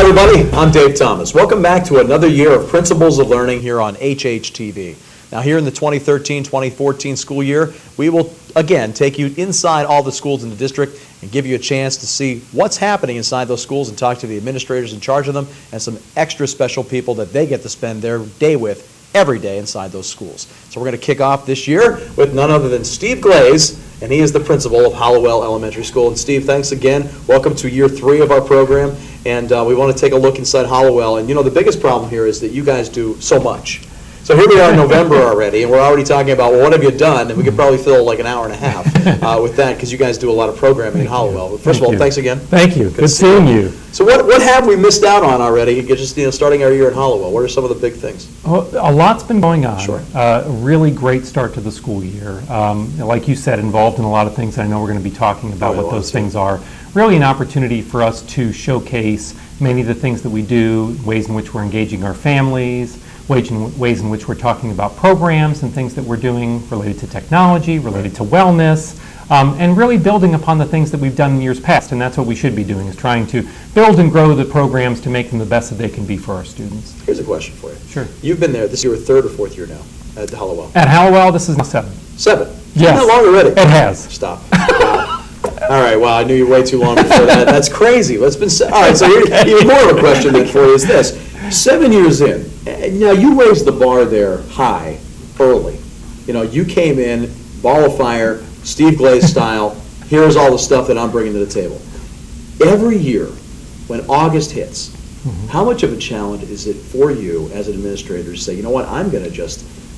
everybody. I'm Dave Thomas. Welcome back to another year of Principles of Learning here on HHTV. Now, here in the 2013-2014 school year, we will again take you inside all the schools in the district and give you a chance to see what's happening inside those schools and talk to the administrators in charge of them and some extra special people that they get to spend their day with every day inside those schools. So we're going to kick off this year with none other than Steve Glaize, and he is the principal of Hallowell Elementary School. And Steve, thanks again. Welcome to year 3 of our program. And we want to take a look inside Hallowell. And you know, the biggest problem here is that you guys do so much. So here we are in November already, and we're already talking about, well, what have you done? And we could probably fill like an hour and a half with that, because you guys do a lot of programming in Hallowell. But first of all, thanks again. Thank you. Good seeing you. So what have we missed out on already, just starting our year in Hallowell? What are some of the big things? Well, a lot's been going on. Sure. A really great start to the school year. Like you said, involved in a lot of things. I know we're going to be talking about what those things are. Really an opportunity for us to showcase many of the things that we do, ways in which we're engaging our families, ways in which we're talking about programs and things that we're doing related to technology, related to wellness, and really building upon the things that we've done in years past. And that's what we should be doing, is trying to build and grow the programs to make them the best that they can be for our students. Here's a question for you. Sure. You've been there, this is your 3rd or 4th year now at Hallowell. At Hallowell, this is my 7th. 7? Yes. Not long already. It has. Stop. Wow. All right, well, I knew you way too long before that. That's crazy. All right, so even more of a question then for you is this. 7 years in, now you raised the bar there high, early. You know, you came in, ball of fire, Steve Glaize style, here's all the stuff that I'm bringing to the table. Every year, when August hits, how much of a challenge is it for you as an administrator to say, you know what, I'm going to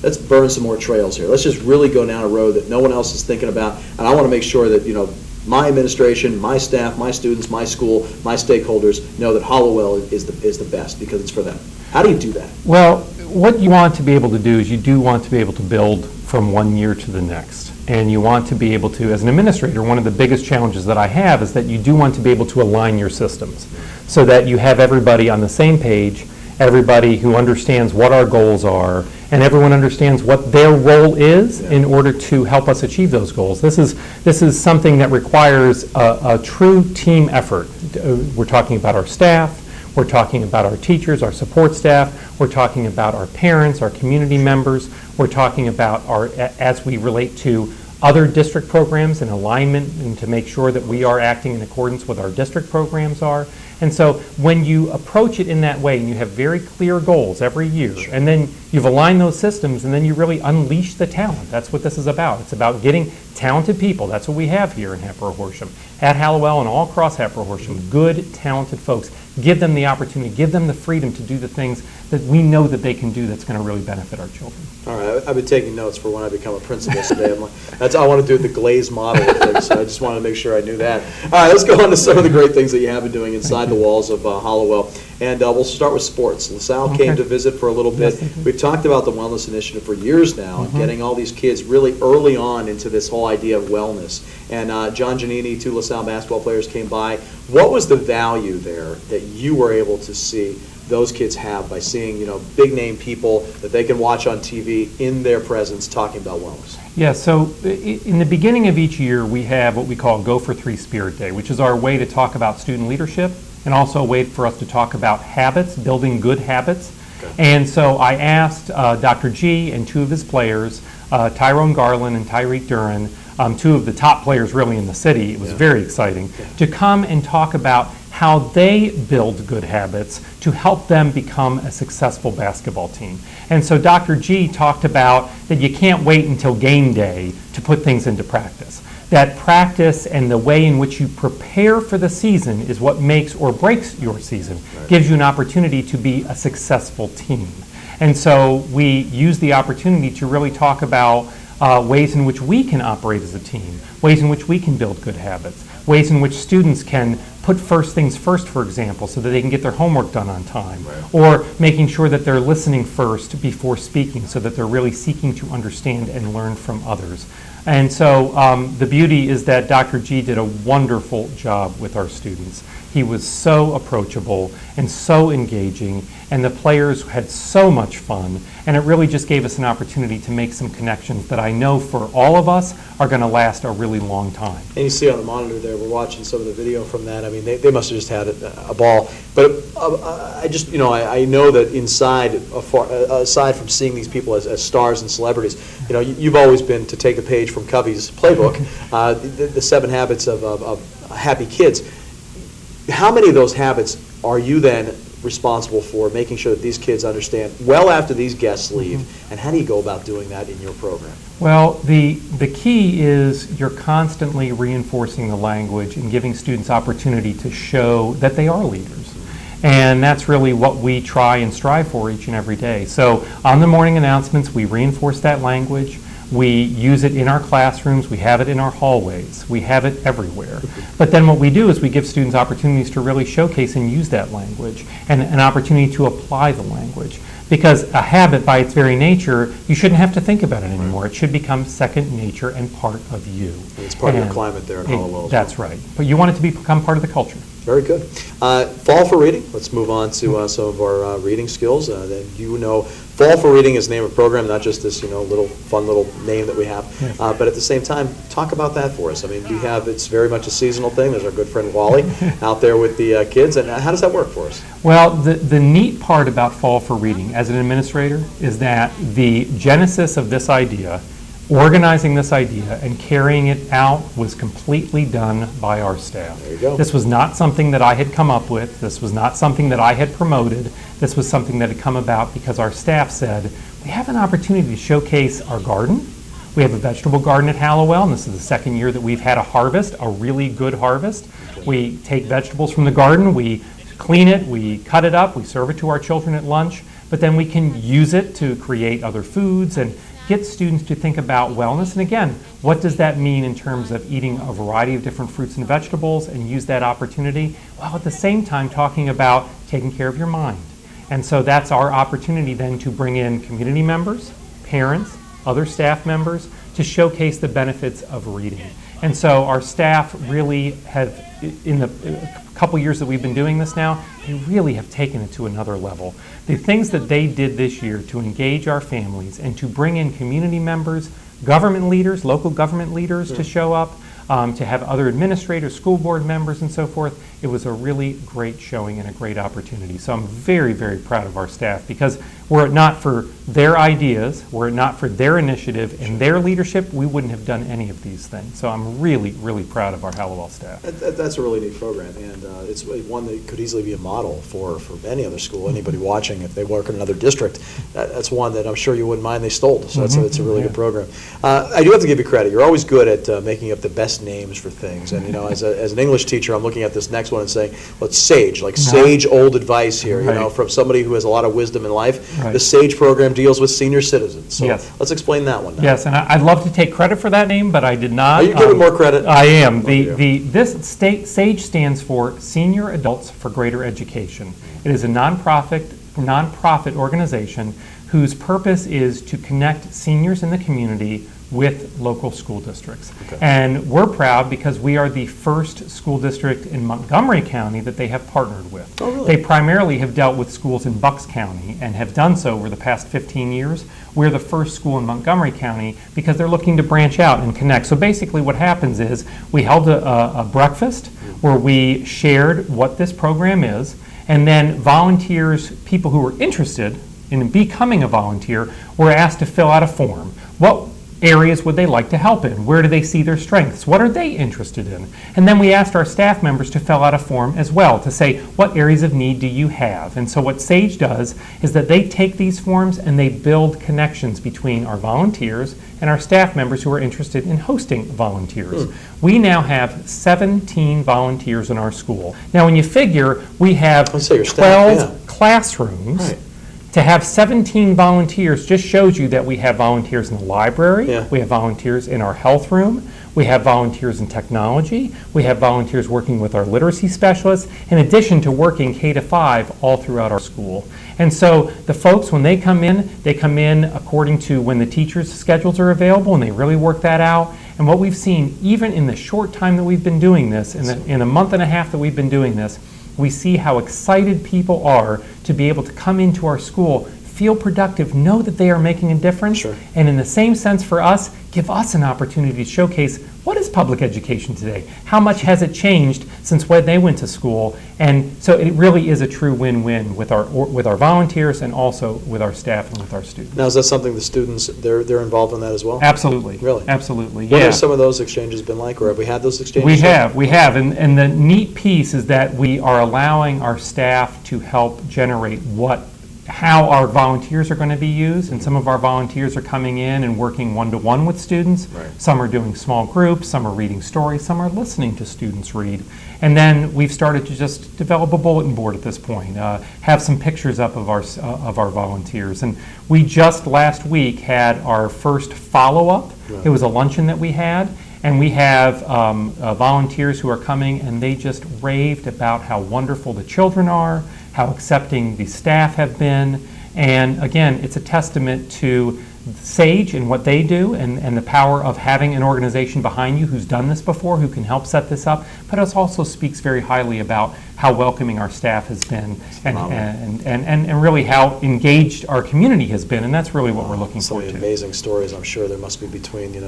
let's burn some more trails here. Let's just really go down a road that no one else is thinking about, and I want to make sure that, you know, my administration, my staff, my students, my school, my stakeholders know that Hallowell is the best because it's for them. How do you do that? Well, what you want to be able to do is you do want to be able to build from one year to the next. And you want to be able to, as an administrator, one of the biggest challenges that I have is that you do want to be able to align your systems so that you have everybody on the same page, everybody who understands what our goals are, and everyone understands what their role is in order to help us achieve those goals. This is something that requires a true team effort. We're talking about our staff, we're talking about our teachers, our support staff, we're talking about our parents, our community members, we're talking about as we relate to other district programs and alignment, and to make sure that we are acting in accordance with our district programs are. And so when you approach it in that way and you have very clear goals every year, and then you've aligned those systems, and then you really unleash the talent. That's what this is about. It's about getting talented people. That's what we have here in Hatboro-Horsham, at Hallowell and all across Hatboro-Horsham. Good, talented folks. Give them the opportunity, give them the freedom to do the things that we know that they can do that's going to really benefit our children. All right, I've been taking notes for when I become a principal today. I want to do the Glaize model of things, so I just wanted to make sure I knew that. All right, let's go on to some of the great things that you have been doing inside the walls of Hallowell. And we'll start with sports. LaSalle came to visit for a little bit. We've talked about the wellness initiative for years now, and getting all these kids really early on into this whole idea of wellness. And John Giannini, 2 LaSalle basketball players, came by. What was the value there that you were able to see those kids have by seeing, you know, big name people that they can watch on TV in their presence talking about wellness? Yeah, so in the beginning of each year, we have what we call Go for 3 Spirit Day, which is our way to talk about student leadership and also a way for us to talk about habits, building good habits. Okay. And so I asked Dr. G and 2 of his players, Tyrone Garland and Tyreek Duran, 2 of the top players really in the city, it was very exciting, to come and talk about how they build good habits to help them become a successful basketball team. And so Dr. G talked about that you can't wait until game day to put things into practice. That practice and the way in which you prepare for the season is what makes or breaks your season, gives you an opportunity to be a successful team. And so we use the opportunity to really talk about ways in which we can operate as a team, ways in which we can build good habits, ways in which students can put first things first, for example, so that they can get their homework done on time, or making sure that they're listening first before speaking so that they're really seeking to understand and learn from others. And so the beauty is that Dr. G did a wonderful job with our students. He was so approachable and so engaging, and the players had so much fun, and it really just gave us an opportunity to make some connections that I know for all of us are going to last a really long time. And you see on the monitor there, we're watching some of the video from that. I mean, they must have just had a ball. But I just, I know that inside, aside from seeing these people as stars and celebrities, you've always been, to take a page from Covey's playbook, the 7 habits of happy kids. How many of those habits are you then responsible for making sure that these kids understand well after these guests leave, and how do you go about doing that in your program? Well, the key is you're constantly reinforcing the language and giving students opportunity to show that they are leaders. And that's really what we try and strive for each and every day. So on the morning announcements, we reinforce that language. We use it in our classrooms, we have it in our hallways, we have it everywhere. But then what we do is we give students opportunities to really showcase and use that language, and an opportunity to apply the language. Because a habit, by its very nature, you shouldn't have to think about it anymore. It should become second nature and part of you. And it's part of your climate there in Hallowell. That's right. But you want it to become part of the culture. Very good. Fall for Reading. Let's move on to some of our reading skills. Fall for Reading is the name of the program, not just this little fun little name that we have. Yes. But at the same time, talk about that for us. I mean, it's very much a seasonal thing. There's our good friend Wally out there with the kids. And how does that work for us? Well, the neat part about Fall for Reading as an administrator is that the genesis of this idea, organizing this idea and carrying it out, was completely done by our staff. There you go. This was not something that I had come up with. This was not something that I had promoted. This was something that had come about because our staff said, we have an opportunity to showcase our garden. We have a vegetable garden at Hallowell, and this is the second year that we've had a harvest, a really good harvest. Okay. We take vegetables from the garden, we clean it, we cut it up, we serve it to our children at lunch, but then we can use it to create other foods and get students to think about wellness. And again, what does that mean in terms of eating a variety of different fruits and vegetables, and use that opportunity while at the same time talking about taking care of your mind. And so that's our opportunity then to bring in community members, parents, other staff members to showcase the benefits of reading. And so our staff really have, in the couple years that we've been doing this now, they really have taken it to another level. The things that they did this year to engage our families and to bring in community members, government leaders, local government leaders to show up, to have other administrators, school board members, and so forth. It was a really great showing and a great opportunity. So I'm very, very proud of our staff, because were it not for their ideas, were it not for their initiative and their leadership, we wouldn't have done any of these things. So I'm really, really proud of our Hallowell staff. That's a really neat program, and it's one that could easily be a model for any other school, anybody watching, if they work in another district. That's one that I'm sure you wouldn't mind they stole. So it's a really good program. I do have to give you credit. You're always good at making up the best names for things. And as an English teacher, I'm looking at this next one and saying, well, it's sage, like sage old advice here, from somebody who has a lot of wisdom in life. Right. The SAGE program deals with senior citizens. So let's explain that one now. Yes, and I'd love to take credit for that name, but I did not. Are you giving more credit? I am. This SAGE stands for Senior Adults for Greater Education. It is a nonprofit organization whose purpose is to connect seniors in the community with local school districts. Okay. And we're proud because we are the first school district in Montgomery County that they have partnered with. Oh, really? They primarily have dealt with schools in Bucks County and have done so over the past 15 years. We're the first school in Montgomery County because they're looking to branch out and connect. So basically what happens is we held a breakfast where we shared what this program is, and then volunteers, people who were interested in becoming a volunteer, were asked to fill out a form. What areas would they like to help in? Where do they see their strengths? What are they interested in? And then we asked our staff members to fill out a form as well to say, what areas of need do you have? And so what SAGE does is that they take these forms and they build connections between our volunteers and our staff members who are interested in hosting volunteers. We now have 17 volunteers in our school. Now when you figure we have 12 classrooms, right. To have 17 volunteers just shows you that we have volunteers in the library, we have volunteers in our health room, we have volunteers in technology, we have volunteers working with our literacy specialists, in addition to working K-5 all throughout our school. And so the folks, when they come in according to when the teachers' schedules are available, and they really work that out. And what we've seen, even in the short time that we've been doing this, in a month and a half that we've been doing this, we see how excited people are to be able to come into our school, feel productive, know that they are making a difference, Sure. and in the same sense for us, give us an opportunity to showcase what is public education today? How much has it changed since when they went to school? And so it really is a true win-win with our volunteers and also with our staff and with our students. Now, is that something the students, they're involved in that as well? Absolutely. Really? Absolutely, What yeah. have some of those exchanges been like, or have we had those exchanges? We have, and the neat piece is that we are allowing our staff to help generate how our volunteers are going to be used, and some of our volunteers are coming in and working one-to-one with students. Right. Some are doing small groups, some are reading stories, some are listening to students read. And then we've started to just develop a bulletin board at this point, have some pictures up of our volunteers. And we just last week had our first follow-up. Right. It was a luncheon that we had. And we have volunteers who are coming, and they just raved about how wonderful the children are, how accepting the staff have been. And again, it's a testament to SAGE and what they do, and the power of having an organization behind you who's done this before, who can help set this up. But it also speaks very highly about how welcoming our staff has been, and really how engaged our community has been, and that's really what we're looking Some forward of the to. amazing stories I'm sure there must be between, the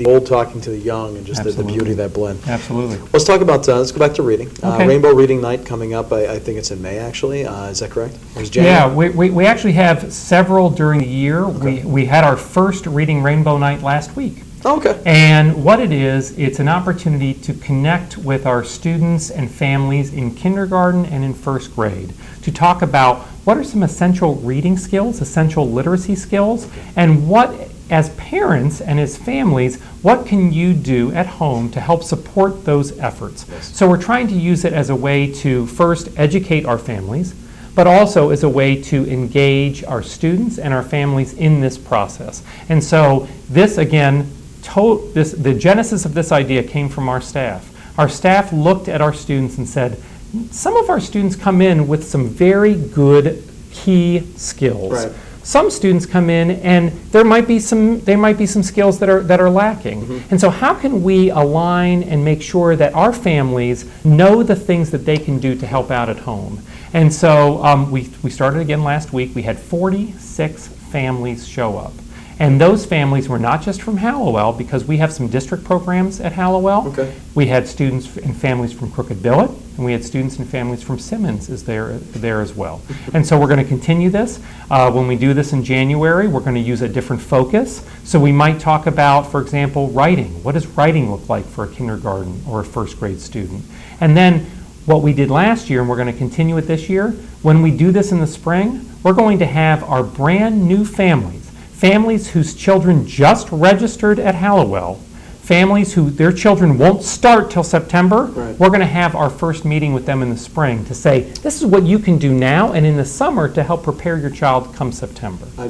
old talking to the young, and just the Absolutely. beauty of that blend. Absolutely. Let's talk about, let's go back to reading. Okay. Rainbow Reading Night coming up, I think it's in May, actually. Is that correct? Or is January? Yeah, we actually have several during the year. Okay. We had our first Reading Rainbow Night last week. Oh, okay. And what it is, it's an opportunity to connect with our students and families in kindergarten and in first grade to talk about what are some essential reading skills, essential literacy skills, and what, as parents and as families, what can you do at home to help support those efforts? Yes. So we're trying to use it as a way to first educate our families, but also as a way to engage our students and our families in this process. And so this, again, the genesis of this idea came from our staff. Our staff looked at our students and said, some of our students come in with some very good key skills. Right. Some students come in and there might be some skills that are lacking. Mm-hmm. And so how can we align and make sure that our families know the things that they can do to help out at home? And so we started again last week. We had 46 families show up. And those families were not just from Hallowell, because we have some district programs at Hallowell. Okay. We had students and families from Crooked Billet, and we had students and families from Simmons there as well. And so we're going to continue this. When we do this in January, we're going to use a different focus. So we might talk about, for example, writing. What does writing look like for a kindergarten or a first grade student? And then what we did last year, and we're going to continue it this year, when we do this in the spring, we're going to have our brand new families whose children just registered at Hallowell, families who their children won't start till September. Right. We're going to have our first meeting with them in the spring to say, this is what you can do now and in the summer to help prepare your child come September. I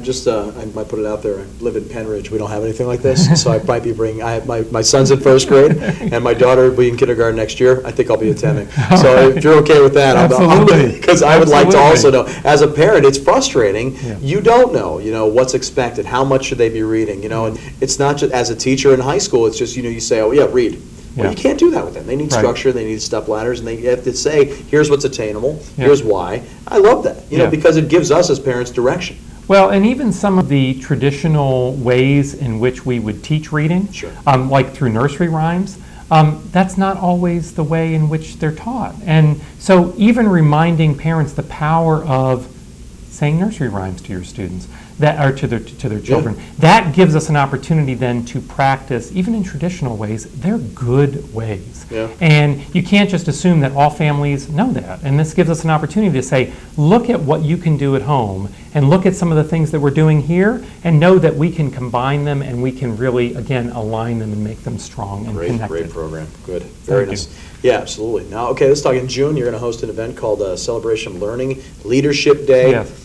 might put it out there, I live in Penridge, we don't have anything like this, so I might be I have my son's in first grade, and my daughter will be in kindergarten next year. I think I'll be attending. So if you're okay with that, Absolutely. because I would like to also Absolutely. know, as a parent, it's frustrating, Yeah. you don't know, what's expected, how much should they be reading, and it's not just, as a teacher in high school, it's just, you say, oh yeah, read. Well, Yeah. you can't do that with them. They need Right. structure, they need step ladders, and they have to say, here's what's attainable, Yeah. here's why. I love that, Yeah. because it gives us as parents direction. Well, and even some of the traditional ways in which we would teach reading, Sure. like through nursery rhymes, that's not always the way in which they're taught. And so even reminding parents the power of saying nursery rhymes to your students, that are to their children, that gives us an opportunity then to practice, even in traditional ways, they're good ways. Yeah. And you can't just assume that all families know that. And this gives us an opportunity to say, look at what you can do at home, and look at some of the things that we're doing here, and know that we can combine them and we can really, again, align them and make them strong and connected. Great program. Good. Very Thank nice. Yeah, absolutely. Now, okay, let's talk. In June, you're going to host an event called Celebration of Learning, Leadership Day. Yes.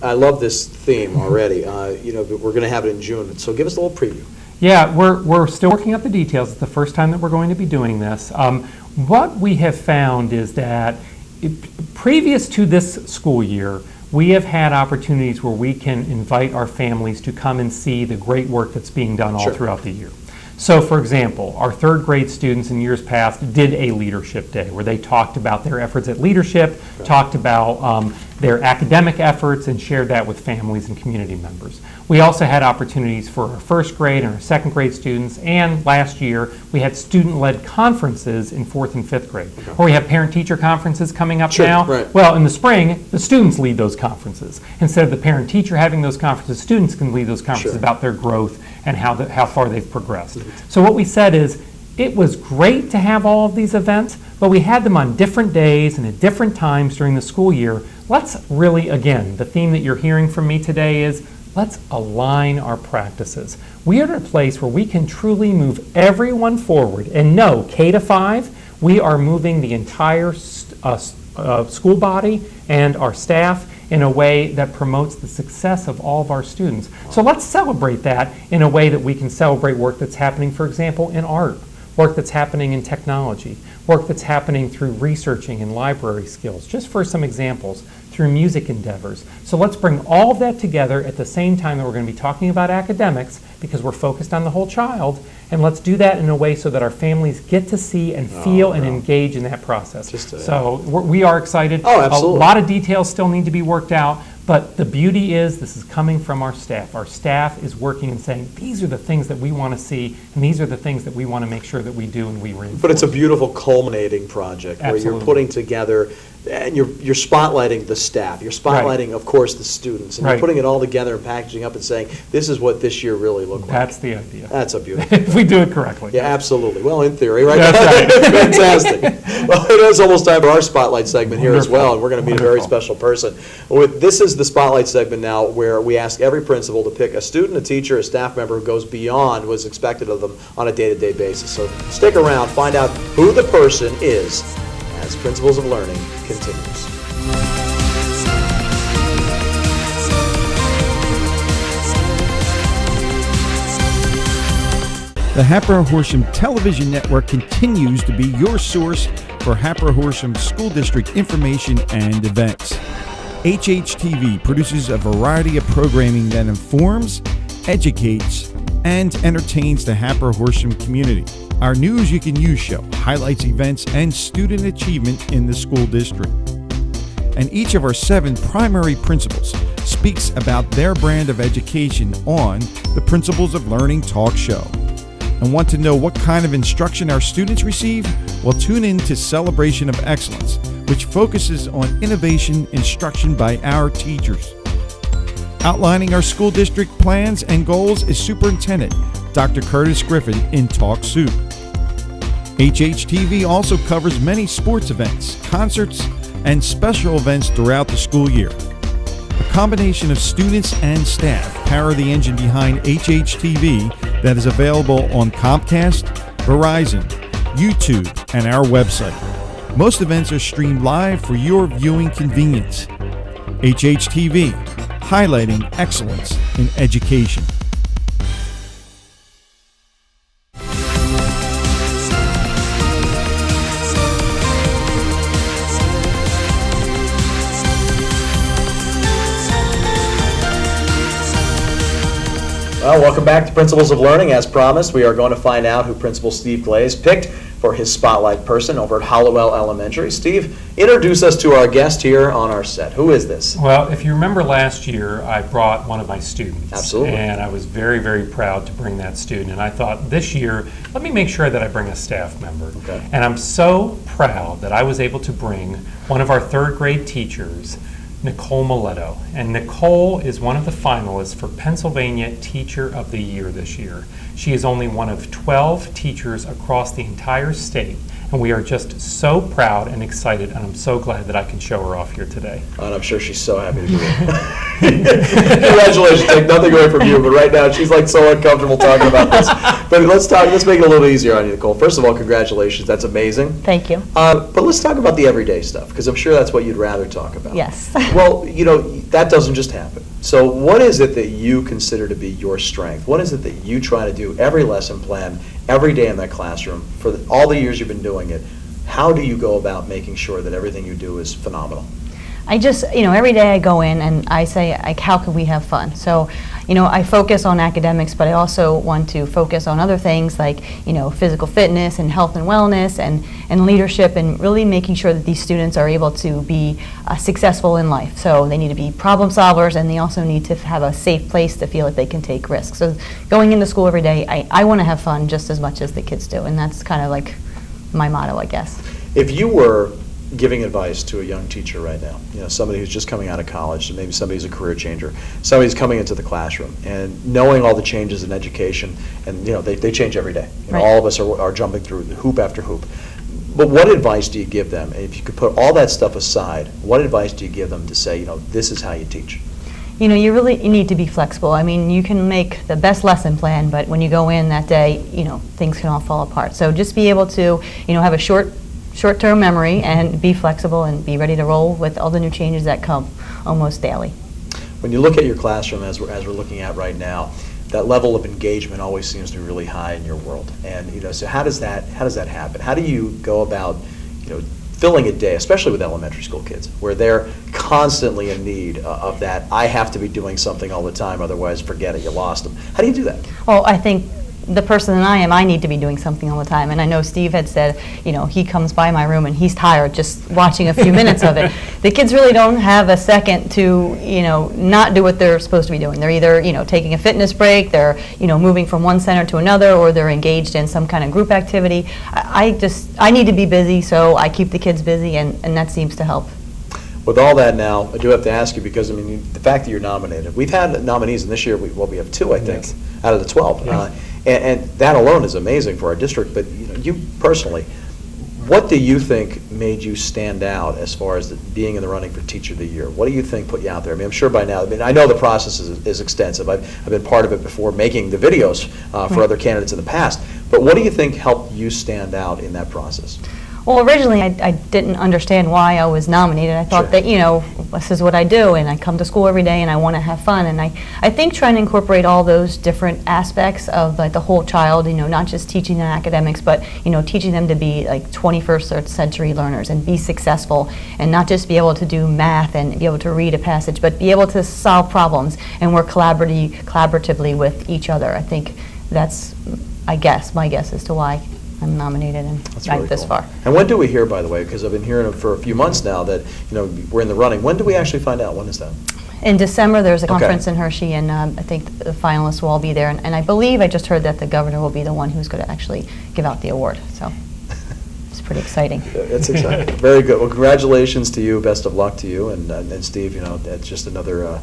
I love this theme already. But we're going to have it in June. So give us a little preview. Yeah, we're still working out the details. It's the first time that we're going to be doing this. What we have found is that previous to this school year, we have had opportunities where we can invite our families to come and see the great work that's being done all Sure. throughout the year. So, for example, our third grade students in years past did a leadership day where they talked about their efforts at leadership, talked about their academic efforts and shared that with families and community members. We also had opportunities for our first grade and our second grade students, and last year we had student-led conferences in fourth and fifth grade. Or we have parent-teacher conferences coming up now. Right. Well, in the spring, the students lead those conferences. Instead of the parent-teacher having those conferences, students can lead those conferences about their growth and how far they've progressed. So what we said is, it was great to have all of these events, but we had them on different days and at different times during the school year. Let's really, again, the theme that you're hearing from me today is, let's align our practices. We are at a place where we can truly move everyone forward. And no, K-5, we are moving the entire school body and our staff in a way that promotes the success of all of our students. So let's celebrate that in a way that we can celebrate work that's happening, for example, in art, work that's happening in technology, work that's happening through researching and library skills, just for some examples, through music endeavors. So let's bring all of that together at the same time that we're going to be talking about academics, because we're focused on the whole child, and let's do that in a way so that our families get to see and feel and engage in that process. So we are excited. Oh, absolutely. A lot of details still need to be worked out, but the beauty is this is coming from our staff. Our staff is working and saying, these are the things that we want to see, and these are the things that we want to make sure that we do and we reinforce. But it's a beautiful culminating project where you're putting together, and you're spotlighting the staff, you're spotlighting, of course, the students, and you're putting it all together and packaging up and saying, this is what this year really looked like. That's the idea. That's a beautiful if we do it correctly. Yeah, absolutely. Well, in theory, right? That's right. Fantastic. Well, it is almost time for our Spotlight segment here as well, and we're going to meet a very special person. This is the Spotlight segment now where we ask every principal to pick a student, a teacher, a staff member who goes beyond what's expected of them on a day-to-day basis. So stick around, find out who the person is as Principles of Learning continues. The Hatboro-Horsham Television Network continues to be your source for Hatboro-Horsham School District information and events. HHTV produces a variety of programming that informs, educates, and entertains the Hatboro-Horsham community. Our News You Can Use show highlights events and student achievement in the school district. And each of our 7 primary principals speaks about their brand of education on the Principles of Learning talk show. And want to know what kind of instruction our students receive? Well, tune in to Celebration of Excellence, which focuses on innovation instruction by our teachers. Outlining our school district plans and goals is Superintendent Dr. Curtis Griffin in Talk Soup. HHTV also covers many sports events, concerts, and special events throughout the school year. A combination of students and staff power the engine behind HHTV that is available on Comcast, Verizon, YouTube, and our website. Most events are streamed live for your viewing convenience. HHTV, highlighting excellence in education. Well, welcome back to Principles of Learning. As promised, we are going to find out who Principal Steve Glaize picked for his spotlight person over at Hallowell Elementary. Steve, introduce us to our guest here on our set. Who is this? Well, if you remember last year, I brought one of my students. Absolutely. And I was very, very proud to bring that student. And I thought this year, let me make sure that I bring a staff member. Okay. And I'm so proud that I was able to bring one of our third grade teachers, Nicole Miletto. And Nicole is one of the finalists for Pennsylvania Teacher of the Year this year. She is only one of 12 teachers across the entire state, and we are just so proud and excited, and I'm so glad that I can show her off here today. And I'm sure she's so happy to be here. Congratulations, take nothing away from you, but right now she's like so uncomfortable talking about this. But let's make it a little easier on you, Nicole. First of all, congratulations, that's amazing. Thank you. But let's talk about the everyday stuff, because I'm sure that's what you'd rather talk about. Yes. Well, that doesn't just happen. So what is it that you consider to be your strength? What is it that you try to do every lesson plan, every day in that classroom, for all the years you've been doing it? How do you go about making sure that everything you do is phenomenal? I just, every day I go in and I say, how can we have fun? So, I focus on academics, but I also want to focus on other things like, physical fitness and health and wellness and leadership, and really making sure that these students are able to be successful in life. So they need to be problem solvers, and they also need to have a safe place to feel that they can take risks. So going into school every day, I want to have fun just as much as the kids do, and that's kind of like my motto, I guess. If you were giving advice to a young teacher right now, somebody who's just coming out of college, maybe somebody who's a career changer, somebody's coming into the classroom, and knowing all the changes in education, and they change every day. Right. All of us are jumping through hoop after hoop. But what advice do you give them? If you could put all that stuff aside, what advice do you give them to say, this is how you teach? You need to be flexible. I mean, you can make the best lesson plan, but when you go in that day, things can all fall apart. So just be able to, have a short-term memory and be flexible and be ready to roll with all the new changes that come almost daily. When you look at your classroom as we're looking at right now, that level of engagement always seems to be really high in your world. And so how does that happen? How do you go about filling a day, especially with elementary school kids, where they're constantly in need of that, I have to be doing something all the time, otherwise forget it, you lost them. How do you do that? Well, I think the person that I am, I need to be doing something all the time. And I know Steve had said, he comes by my room and he's tired just watching a few minutes of it. The kids really don't have a second to, not do what they're supposed to be doing. They're either, taking a fitness break, they're, moving from one center to another, or they're engaged in some kind of group activity. I need to be busy, so I keep the kids busy, and that seems to help. With all that now, I do have to ask you, because the fact that you're nominated, we've had nominees, and this year we have 2, I think, Yes. out of the 12. Yes. And that alone is amazing for our district. But you personally, what do you think made you stand out as far as being in the running for Teacher of the Year? What do you think put you out there? I'm sure by now, I know the process is extensive. I've been part of it before, making the videos for other candidates in the past. But what do you think helped you stand out in that process? Well, originally I didn't understand why I was nominated. I thought Sure. that, this is what I do, and I come to school every day and I want to have fun. And I think trying to incorporate all those different aspects of the whole child, not just teaching them academics, but, teaching them to be 21st century learners and be successful, and not just be able to do math and be able to read a passage, but be able to solve problems and work collaboratively with each other. I think that's, my guess as to why I'm nominated and That's got really this cool. far. And when do we hear, by the way, because I've been hearing it for a few months now that, we're in the running. When do we actually find out? When is that? In December, there's a Okay. conference in Hershey, and I think the finalists will all be there. And I believe, I just heard that the governor will be the one who's going to actually give out the award. So it's pretty exciting. That's exciting. Very good. Well, congratulations to you. Best of luck to you. And Steve, that's just another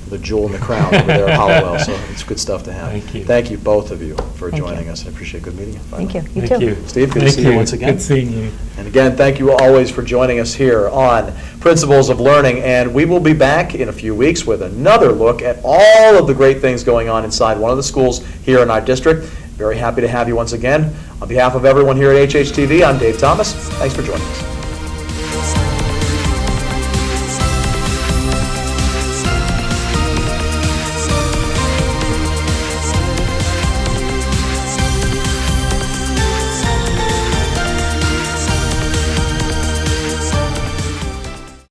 the jewel in the crown over there at Hallowell. So it's good stuff to have. Thank you. Thank you, both of you, for Thank joining you. us. I appreciate good meeting you. Thank you. You Thank too. you. Steve, good to Thank see you once again. Good seeing you. And again, thank you always for joining us here on Principles of Learning. And we will be back in a few weeks with another look at all of the great things going on inside one of the schools here in our district. Very happy to have you once again. On behalf of everyone here at HHTV, I'm Dave Thomas. Thanks for joining us.